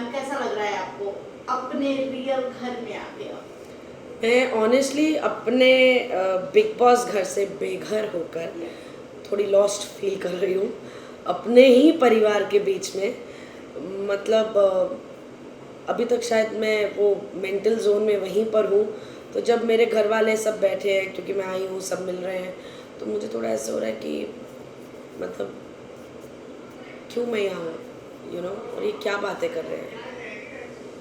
Ma'am कैसा लग रहा है आपको अपने रियल घर में आके अब? मैं ऑनेस्टली अपने बिग बॉस घर से बेघर होकर थोड़ी लॉस्ट फील कर रही हूँ अपने ही परिवार के बीच में। मतलब अभी तक शायद मैं वो मेंटल जोन में वहीं पर हूँ। तो जब मेरे घर वाले सब बैठे हैं क्योंकि मैं आई हूँ, सब मिल रहे हैं, तो मुझे थोड़ा ऐसा हो रहा है कि मतलब क्यों मैं यहाँ हूँ, और ये क्या बातें कर रहे हैं।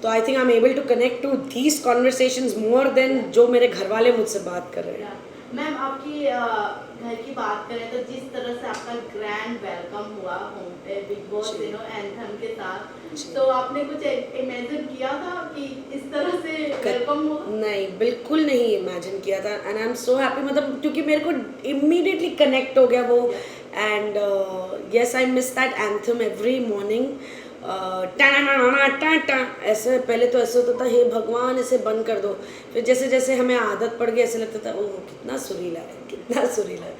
तो I think I am able to connect to these conversations more than जो मेरे घर वाले मुझसे बात कर रहे हैं। मैम आपकी घर की बात करें तो जिस तरह से आपका ग्रैंड वेलकम हुआ बिग बॉस जी। एंथम के साथ, जी। तो आपने कुछ इमेजिन किया था कि इस तरह से वेलकम होगा? नहीं, बिल्कुल नहीं इमेजिन किया था and I am so happy. मतलब क्योंकि मेरे को इमीडिएटली कनेक्ट हो गया वो। And yes, I miss that anthem every morning. टा ऐसे पहले तो ऐसे होता था, हे भगवान इसे बंद कर दो। फिर जैसे जैसे हमें आदत पड़ गई, ऐसे लगता था ओह कितना सुरीला है, कितना सुरीला है।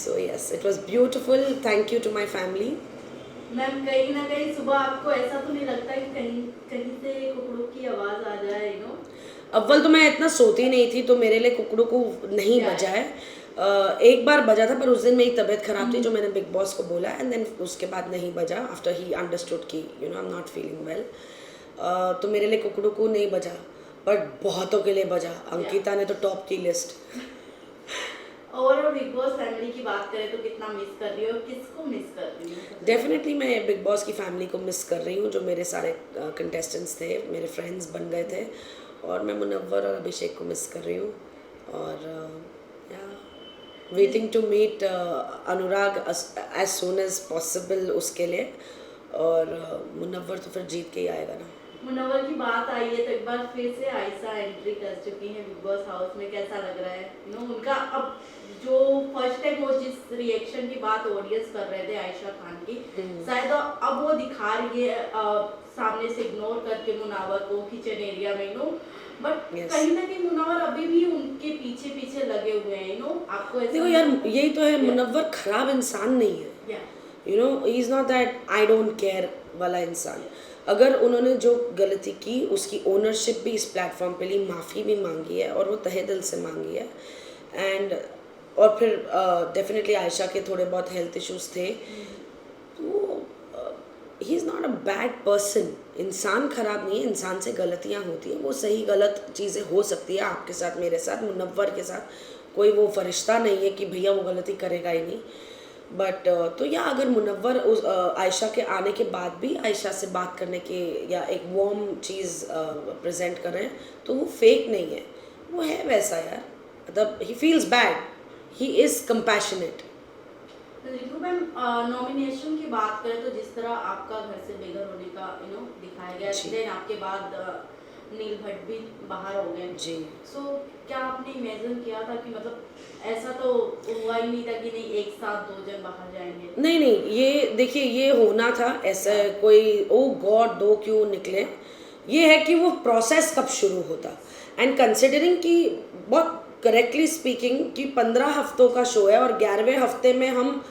So yes, it was beautiful. Thank you to my family. Ma'am कहीं ना कहीं सुबह आपको ऐसा तो नहीं लगता कि कहीं कहीं से कुकड़ों की आवाज आ जाए, अव्वल तो मैं इतना सोती नहीं थी, तो मेरे लिए कुकड़ू को नहीं बजा है। एक बार बजा था, पर उस दिन मेरी तबीयत खराब थी, जो मैंने बिग बॉस को बोला, एंड देन उसके बाद नहीं बजा आफ्टर ही अंडरस्टूड कि I am not feeling well. तो मेरे लिए कुकड़ू को नहीं बजा, बट बहुतों के लिए बजा। अंकिता ने तो टॉप की list. Overall big boss family की बात करें तो कितना मिस कर रही हो, किसको मिस कर रही हो? डेफिनेटली मैं बिग बॉस की फैमिली को मिस कर रही हूँ, जो मेरे सारे कंटेस्टेंट्स थे, मेरे फ्रेंड्स बन गए थे। और मैं मुनव्वर और अभिषेक को मिस कर रही हूँ। और waiting to meet Anurag as soon as possible उसके लिए। और मुनव्वर तो फिर जीत के ही आएगा ना। मुनव्वर की बात आई है तो एक बार फिर से आयशा एंट्री कर चुकी हैं बिग बॉस हाउस में, कैसा लग रहा है? उनका अब जो फर्स्ट टाइम वो जिस रिएक्शन की बात ऑडियंस कर रहे थे आयशा खान की, शायद अब वो दिखा रही है सामने से इग्नोर करके मुनव्वर को किचन एरिया में, बट कहीं ना कहीं मुनव्वर अभी भी उनके पीछे पीछे लगे हुए हैं, आपको ऐसा? देखो यार, यही तो है, मुनव्वर खराब इंसान नहीं है। He is not that I don't care वाला इंसान। अगर उन्होंने जो गलती की उसकी ओनरशिप भी इस प्लेटफॉर्म पे ली, माफ़ी भी मांगी है, और वो तहे दिल से मांगी है। एंड और फिर डेफिनेटली आयशा के थोड़े बहुत हेल्थ इश्यूज थे, तो he is not a bad person. इंसान ख़राब नहीं है, इंसान से गलतियाँ होती हैं, वो सही गलत चीज़ें हो सकती है आपके साथ, मेरे साथ, मुनव्वर के साथ। कोई वो फरिश्ता नहीं है कि भैया वो गलती करेगा ही नहीं। बट तो या अगर मुनव्वर उस आयशा के आने के बाद भी आयशा से बात करने के या एक वार्म चीज़ प्रेजेंट कर रहे हैं, तो वो फेक नहीं है, वो है वैसा यार। मतलब he feels bad, he is compassionate. Ritu ma'am, nomination की बात करें तो जिस तरह आपका घर से बेघर होने का दिखाया गया, देन आपके बाद नील भट्ट भी बाहर हो गए जी। सो क्या आपने इमेजिन किया था कि मतलब ऐसा तो हुआ ही नहीं था कि नहीं एक साथ दो जन बाहर जाएंगे? नहीं नहीं, ये देखिए, ये होना था ऐसा। कोई ओ गॉड दो क्यों निकले, ये है कि वो प्रोसेस कब शुरू होता। एंड कंसिडरिंग कि बहुत करेक्टली स्पीकिंग कि 15 हफ्तों का शो है और 11वें हफ्ते में हम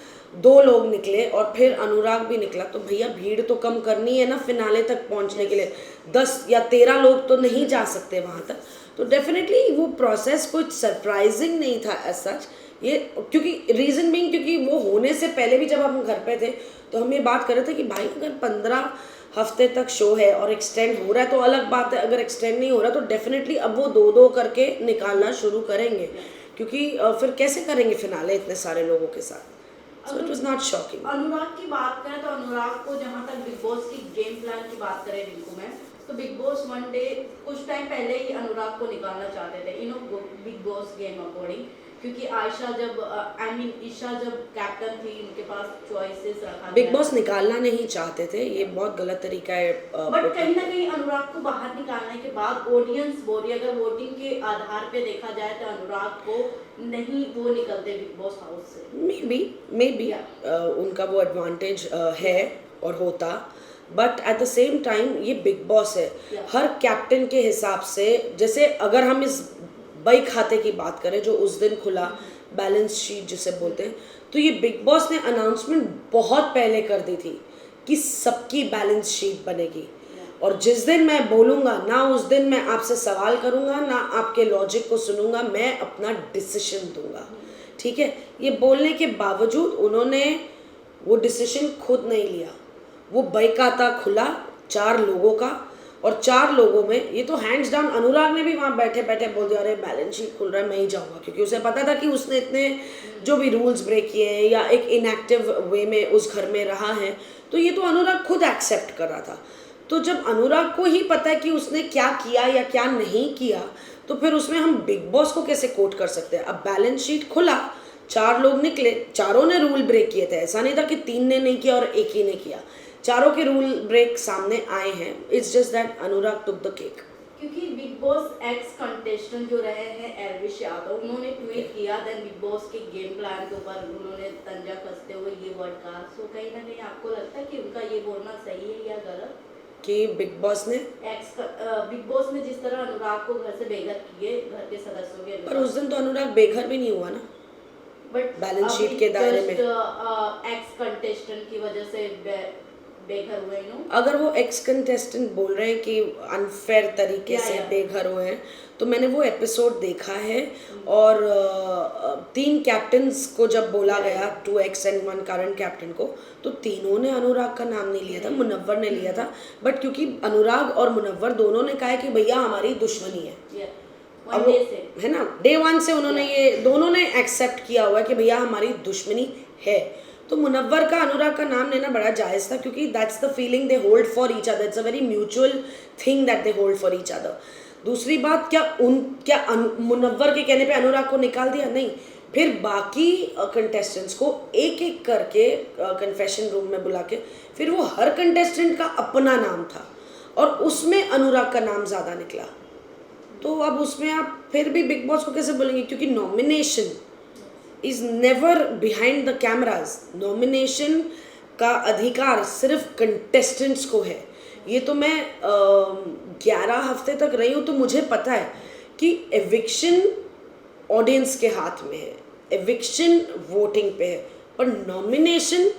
2 लोग निकले और फिर अनुराग भी निकला, तो भैया भीड़ तो कम करनी है ना फिनाले तक पहुंचने के लिए। 10 या 13 लोग तो नहीं जा सकते वहाँ तक। तो डेफिनेटली वो प्रोसेस कुछ सरप्राइजिंग नहीं था एज सच। ये क्योंकि रीज़न बीइंग, क्योंकि वो होने से पहले भी जब हम घर पे थे तो हम ये बात कर रहे थे कि भाई अगर 15 हफ्ते तक शो है और एक्सटेंड हो रहा है तो अलग बात है, अगर एक्सटेंड नहीं हो रहा तो डेफिनेटली अब वो 2-2 करके निकालना शुरू करेंगे, क्योंकि फिर कैसे करेंगे फिनाले इतने सारे लोगों के साथ। So it was not shocking. Anurag की बात करें तो अनुराग को जहाँ तक बिग बॉस की गेम प्लान की बात करें रिंकू में, तो बिग बॉस वन डे कुछ टाइम पहले ही अनुराग को निकालना चाहते थे बिग बॉस गेम अकॉर्डिंग, क्योंकि आयशा जब ईशा जब कैप्टन थी उनके पास चॉइसेस रखा। बिग बॉस निकालना नहीं चाहते थे, ये बहुत गलत तरीका है। बट कहीं ना कहीं अनुराग को बाहर निकालने के बाद ऑडियंस बोल रही है, अगर वोटिंग के आधार पे देखा जाए तो अनुराग को नहीं वो निकलते बिग बॉस हाउस से। मे बी उनका वो एडवांटेज है और होता, but at the same time ये बिग बॉस है। हर कैप्टन के हिसाब से, जैसे अगर हम इस बही खाते की बात करें जो उस दिन खुला, बैलेंस शीट जिसे बोलते हैं, तो ये बिग बॉस ने अनाउंसमेंट बहुत पहले कर दी थी कि सबकी बैलेंस शीट बनेगी। और जिस दिन मैं बोलूँगा ना उस दिन मैं आपसे सवाल करूँगा ना आपके लॉजिक को सुनूंगा, मैं अपना डिसीजन दूंगा, ठीक है। ये बोलने के बावजूद उन्होंने वो डिसीजन खुद नहीं लिया, वो बैकाता खुला 4 लोगों का, और 4 लोगों में ये तो हैंड्स डाउन अनुराग ने भी वहाँ बैठे बैठे बोल दिया अरे बैलेंस शीट खुल रहा है मैं ही जाऊँगा, क्योंकि उसे पता था कि उसने इतने जो भी रूल्स ब्रेक किए हैं या एक इनएक्टिव वे में उस घर में रहा है, तो ये तो अनुराग खुद एक्सेप्ट कर रहा था। तो जब अनुराग को ही पता है कि उसने क्या किया या क्या नहीं किया, तो फिर उसमें हम बिग बॉस को कैसे कोट कर सकते हैं। अब बैलेंस शीट खुला, 4 लोग निकले, चारों ने रूल ब्रेक किए थे, ऐसा नहीं था कि 3 ने नहीं किया और 1 ही ने किया, चारों के रूल ब्रेक सामने आए हैं। It's just that Anurag took the cake. क्योंकि बिग बॉस एक्स कंटेस्टेंट जो रहे हैं एरविश यादव, उन्होंने ट्वीट किया देन बिग बॉस के गेम प्लान के ऊपर उन्होंने तंजा कसते हुए ये वर्ड कहा। सो कहीं ना कहीं आपको लगता है कि उनका ये बोलना सही है या गलत कि बिग बॉस ने जिस तरह अनुराग को घर से बेघर किए, घर के सदस्यों के, पर उस दिन तो अनुराग बेघर भी नहीं हुआ ना, बट बैलेंस शीट के दायरे में एक्स कंटेस्टेंट की वजह से बेघर हुए नो। अगर वो एक्स कंटेस्टेंट बोल रहे हैं कि अनफेयर तरीके से बेघर हुए हैं, तो मैंने वो एपिसोड देखा है, और 3 कैप्टन्स को जब बोला गया 2 एक्स एंड 1 करंट कैप्टन को, तो तीनों ने अनुराग का नाम नहीं लिया था, मुनव्वर ने लिया था। बट क्योंकि अनुराग और मुनव्वर दोनों ने कहा है कि भैया हमारी दुश्मनी है, अब है ना, डे 1 से उन्होंने ये दोनों ने एक्सेप्ट किया हुआ है कि भैया हमारी दुश्मनी है, तो मुनव्वर का अनुराग का नाम लेना बड़ा जायज़ था, क्योंकि that's the feeling they hold for each other, it's a very mutual thing that they hold for each other. दूसरी बात, क्या मुनव्वर के कहने पे अनुराग को निकाल दिया? नहीं, फिर बाकी कंटेस्टेंट्स को एक एक करके कन्फेशन रूम में बुला के, फिर वो हर कंटेस्टेंट का अपना नाम था और उसमें अनुराग का नाम ज़्यादा निकला। तो अब उसमें आप फिर भी बिग बॉस को कैसे बोलेंगे, क्योंकि nomination is never behind the cameras. Nomination का अधिकार सिर्फ कंटेस्टेंट्स को है। ये तो मैं 11 हफ्ते तक रही हूँ, तो मुझे पता है कि एविक्शन ऑडियंस के हाथ में है, एविक्शन वोटिंग पे है, पर नॉमिनेशन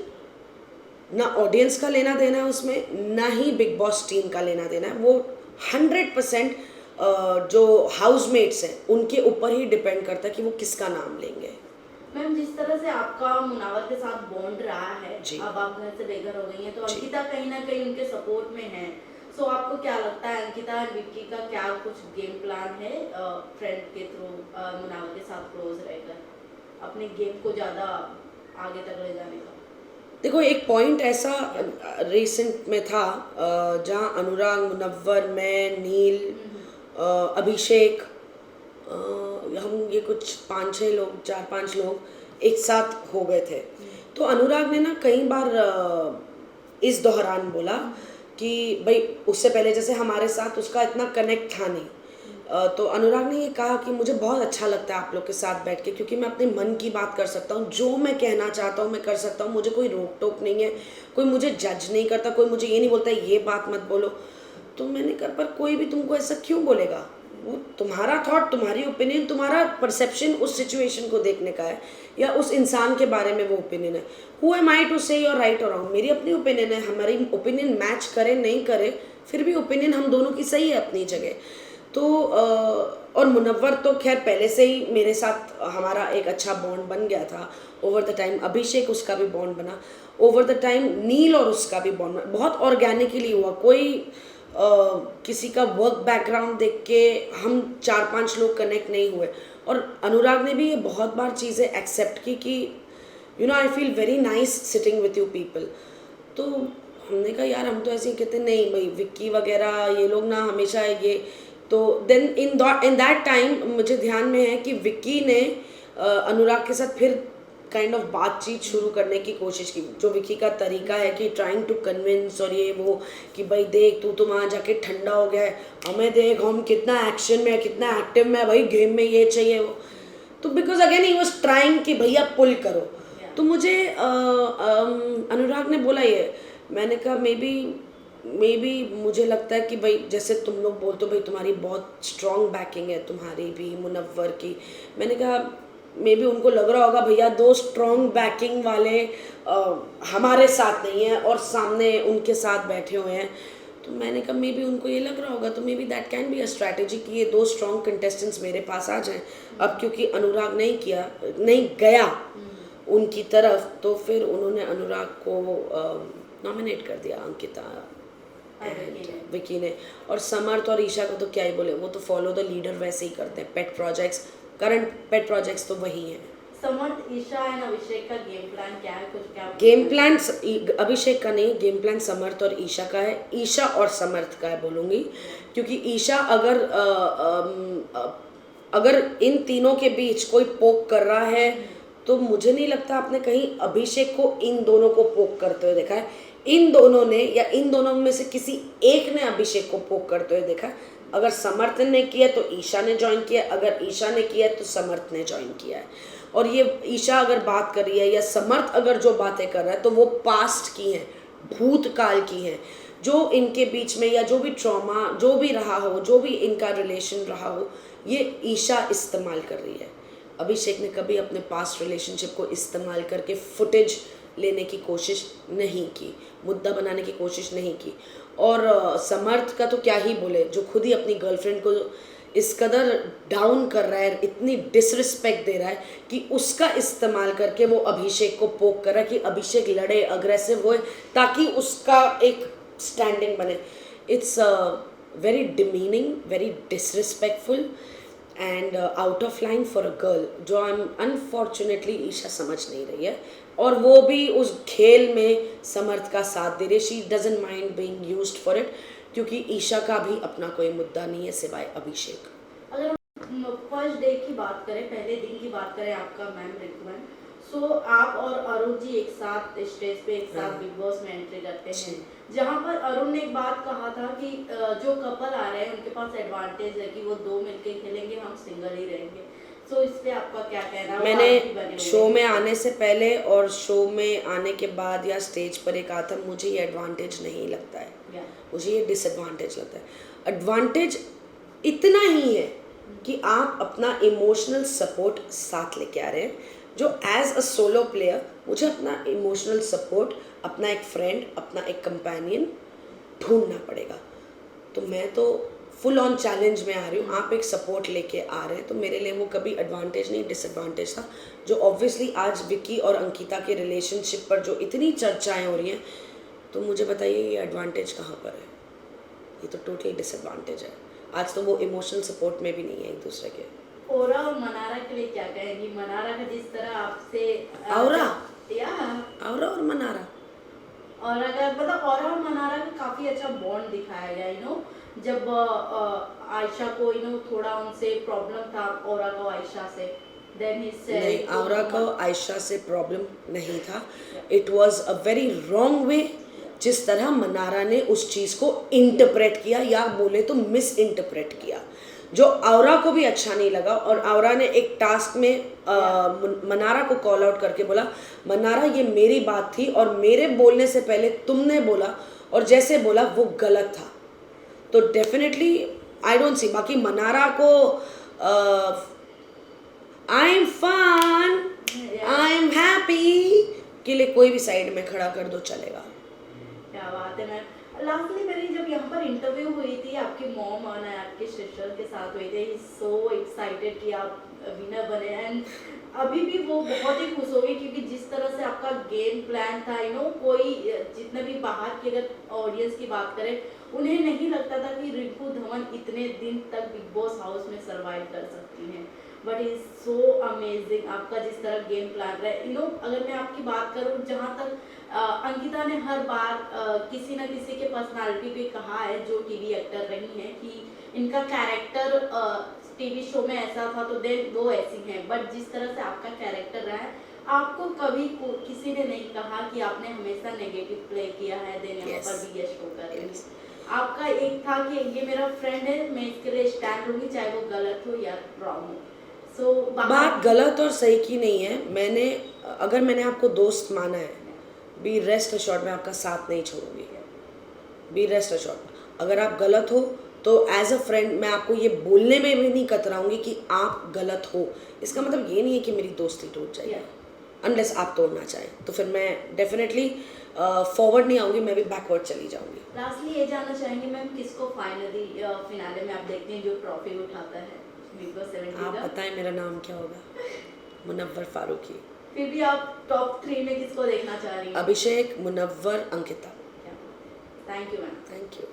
ना ऑडियंस का लेना देना है उसमें, ना ही बिग बॉस टीम का लेना देना है। वो 100% जो हाउसमेट्स हैं उनके ऊपर ही डिपेंड करता है कि वो किसका नाम लेंगे। मैम, जिस तरह से आपका मुनावर के साथ बॉन्ड रहा है, अब आप घर से बेघर हो गई हैं, तो अंकिता कहीं ना कहीं उनके सपोर्ट में है। सो आपको क्या लगता है अंकिता और विक्की का क्या कुछ गेम प्लान है फ्रेंड के थ्रू मुनावर के साथ क्लोज रहकर अपने गेम को ज़्यादा आगे तक ले जाने का? देखो, एक पॉइंट ऐसा रिसेंट में था जहाँ अनुराग, मुनव्वर, मैं, नील, अभिषेक, हम ये कुछ 5-6 लोग, 4-5 लोग एक साथ हो गए थे। तो अनुराग ने ना कई बार इस दौरान बोला कि भाई उससे पहले जैसे हमारे साथ उसका इतना कनेक्ट था नहीं, तो अनुराग ने ये कहा कि मुझे बहुत अच्छा लगता है आप लोग के साथ बैठ के, क्योंकि मैं अपने मन की बात कर सकता हूँ, जो मैं कहना चाहता हूँ मैं कर सकता हूँ, मुझे कोई रोक टोक नहीं है, कोई मुझे जज नहीं करता, कोई मुझे ये नहीं बोलता ये बात मत बोलो। तो मैंने कहा पर कोई भी तुमको ऐसा क्यों बोलेगा? वो तुम्हारा थॉट, तुम्हारी ओपिनियन, तुम्हारा परसेप्शन उस सिचुएशन को देखने का है या उस इंसान के बारे में वो ओपिनियन है। हु एम आई टू से योर राइट और रॉन्ग? मेरी अपनी ओपिनियन है, हमारी ओपिनियन मैच करे नहीं करे, फिर भी ओपिनियन हम दोनों की सही है अपनी जगह। तो और मुनव्वर तो खैर पहले से ही मेरे साथ हमारा एक अच्छा बॉन्ड बन गया था ओवर द टाइम। अभिषेक, उसका भी बॉन्ड बना ओवर द टाइम। नील और उसका भी बॉन्ड बना, बहुत ऑर्गेनिकली हुआ। कोई किसी का वर्क बैकग्राउंड देख के हम 4-5 लोग कनेक्ट नहीं हुए। और अनुराग ने भी ये बहुत बार चीज़ें एक्सेप्ट की कि you know I feel very nice sitting with you people. तो हमने कहा यार हम तो ऐसे ही कहते नहीं भाई, विक्की वगैरह ये लोग ना हमेशा ये। तो देन इन दैट टाइम मुझे ध्यान में है कि विक्की ने अनुराग के साथ फिर काइंड ऑफ बातचीत शुरू करने की कोशिश की, जो विक्की का तरीका है कि ट्राइंग टू कन्विंस और ये वो कि भाई देख तू तो वहाँ जाके ठंडा हो गया है, हमें देख हम कितना एक्शन में है, कितना एक्टिव में है, भाई गेम में ये चाहिए वो। तो because again he was trying कि भैया पुल करो। तो मुझे अनुराग ने बोला ये, मैंने कहा मे बी मुझे लगता है कि भाई जैसे तुम लोग बोलते हो भाई तुम्हारी बहुत स्ट्रॉन्ग बैकिंग है, तुम्हारी भी मुनव्वर की। मैंने कहा मे बी उनको लग रहा होगा भैया 2 स्ट्रॉन्ग बैकिंग वाले हमारे साथ नहीं हैं और सामने उनके साथ बैठे हुए हैं। तो मैंने कहा मे बी उनको ये लग रहा होगा, तो may be that can be a strategy कि ये 2 स्ट्रॉन्ग कंटेस्टेंट्स मेरे पास आ जाएं। अब क्योंकि अनुराग नहीं गया उनकी तरफ, तो फिर उन्होंने अनुराग को नॉमिनेट कर दिया, अंकिता एंड विकी ने। और समर्थ और ईशा को तो क्या ही बोले, वो तो फॉलो द लीडर वैसे ही करते हैं। पेट प्रोजेक्ट्स, करंट पेट प्रोजेक्ट्स तो वही हैं। समर्थ, ईशा एंड अभिषेक का गेम प्लान क्या है, कुछ क्या गेम प्लान अभिषेक का नहीं, गेम प्लान समर्थ और ईशा का है। ईशा और समर्थ का है बोलूँगी, क्योंकि ईशा अगर इन तीनों के बीच कोई पोक कर रहा है तो मुझे नहीं लगता आपने कहीं अभिषेक को इन दोनों को पोक करते हुए देखा है। इन दोनों ने या इन दोनों में से किसी एक ने अभिषेक को पोक करते हुए देखा है। अगर समर्थ ने किया तो ईशा ने ज्वाइन किया, अगर ईशा ने किया तो समर्थ ने ज्वाइन किया है। और ये ईशा अगर बात कर रही है या समर्थ अगर जो बातें कर रहा है तो वो पास्ट की हैं, भूतकाल की हैं, जो इनके बीच में या जो भी ट्रॉमा जो भी रहा हो, जो भी इनका रिलेशन रहा हो, ये ईशा इस्तेमाल कर रही है। अभिषेक ने कभी अपने पास्ट रिलेशनशिप को इस्तेमाल करके फुटेज लेने की कोशिश नहीं की, मुद्दा बनाने की कोशिश नहीं की। और समर्थ का तो क्या ही बोले, जो खुद ही अपनी गर्लफ्रेंड को इस कदर डाउन कर रहा है, इतनी डिसरिस्पेक्ट दे रहा है कि उसका इस्तेमाल करके वो अभिषेक को पोक कर रहा है कि अभिषेक लड़े, अग्रेसिव होए, ताकि उसका एक स्टैंडिंग बने। It's very demeaning, very disrespectful and out of line for a girl, जो अनफॉर्चुनेटली ईशा समझ नहीं रही है। और वो भी उस खेल में समर्थ का साथ दे रही है। She doesn't mind being used for it, क्योंकि ईशा का भी अपना कोई मुद्दा नहीं है सिवाय अभिषेक। अगर हम फर्स्ट डे की बात करें, पहले दिन की बात करें आपका मैम रिकमेंड, सो आप और अरुण जी एक साथ स्टेज पे एक साथ बिग बॉस में एंट्री करते हैं, जहाँ पर अरुण ने एक बात कहा था कि जो कपल आ रहे हैं उनके पास एडवांटेज है कि वो 2 मिलके खेलेंगे, हम सिंगल ही रहेंगे। सो इस पे आपका क्या कहना है? मैंने शो में आने से पहले और शो में आने के बाद या स्टेज पर एक आता, मुझे ये एडवांटेज नहीं लगता है, मुझे ये डिसएडवांटेज लगता है। एडवांटेज इतना ही है कि आप अपना इमोशनल सपोर्ट साथ लेके आ रहे हैं, जो एज अ सोलो प्लेयर मुझे अपना इमोशनल सपोर्ट, अपना एक फ्रेंड, अपना एक कंपेनियन ढूंढना पड़ेगा। तो मैं तो फुल ऑन चैलेंज में आ रही हूँ, आप एक सपोर्ट लेके आ रहे हैं, तो मेरे लिए वो कभी एडवांटेज नहीं डिसएडवांटेज था। जो ऑब्वियसली आज विकी और अंकिता के रिलेशनशिप पर जो इतनी चर्चाएं हो रही हैं, तो मुझे बताइए ये एडवांटेज कहाँ पर है? ये तो टोटली डिसएडवांटेज है। आज तो वो इमोशनल सपोर्ट में भी नहीं है एक दूसरे के। औरा और मनारा के लिए क्या कहेंगी? मनारा का जिस तरह आपसे औरा और मनारा का मतलब औरा और मनारा का काफी अच्छा बॉन्ड दिखाया गया, जब आयशा को थोड़ा उनसे प्रॉब्लम था औरा को आयशा से, देन ही सेड नहीं, औरा को आयशा से प्रॉब्लम नहीं था। It was a very wrong way जिस तरह मनारा ने उस चीज़ को इंटरप्रेट किया, या बोले तो मिस इंटरप्रेट किया, जो औरा को भी अच्छा नहीं लगा। और औरा ने एक टास्क में मनारा को कॉल आउट करके बोला, मनारा ये मेरी बात थी और मेरे बोलने से पहले तुमने बोला, और जैसे बोला वो गलत था। तो डेफिनेटली आई डोंट सी, बाकी मनारा को I am fun, I am happy के लिए कोई भी साइड में खड़ा कर दो चलेगा। क्या बात है मैम। लास्टली मेरी जब यहाँ पर इंटरव्यू हुई थी, आपकी मॉम और आपके सिस्टर के साथ हुई थी, सो एक्साइटेड कि आप विनर बने, एंड अभी भी वो बहुत ही खुश हो गई, क्योंकि जिस तरह से आपका गेम प्लान था, कोई जितने भी बाहर की अगर ऑडियंस की बात करें, उन्हें नहीं लगता था कि रिंकू धवन इतने दिन तक बिग बॉस हाउस में सर्वाइव कर सकती हैं। बट इज सो अमेजिंग आपका जिस तरह गेम प्लान रहा है। अगर मैं आपकी बात करूँ, जहाँ तक अंकिता ने हर बार किसी न किसी के पर्सनालिटी पे कहा है, जो टीवी एक्टर रही हैं, कि इनका कैरेक्टर टीवी शो में ऐसा था तो वो ऐसी हैं, बट जिस तरह से आपका कैरेक्टर रहा है, आपको कभी किसी ने नहीं कहा कि आपने हमेशा नेगेटिव प्ले किया है, देन यहाँ पर भी गेस्ट शो कर रही है। आपका एक था कि ये मेरा फ्रेंड है, मैं इसके लिए स्टैंड लूंगी, चाहे वो गलत हो या रॉन्ग हो। सो बात गलत और सही की नहीं है। अगर मैंने आपको दोस्त माना है, बी रेस्ट अश्योर्ड मैं आपका साथ नहीं छोड़ूंगी, बी रेस्ट अश्योर्ड। अगर आप गलत हो तो एज अ फ्रेंड मैं आपको ये बोलने में भी नहीं कतराऊंगी कि आप गलत हो। इसका मतलब ये नहीं है कि मेरी दोस्ती टूट जाएगी। अनलेस आप तोड़ना चाहें, तो फिर मैं डेफिनेटली फॉरवर्ड नहीं आऊँगी, मैं भी बैकवर्ड चली जाऊँगी। लास्टली ये जानना चाहेंगे मैम, किसको फाइनली फिनाले में आप देखते हैं जो ट्रॉफी उठाता है बिग बॉस 70 आप का? बताएं मेरा नाम क्या होगा? मुनव्वर फारूकी। फिर भी आप टॉप 3 में किसको देखना चाह रही हैं? Abhishek, Munawar, Ankita. Thank you ma'am. Thank you.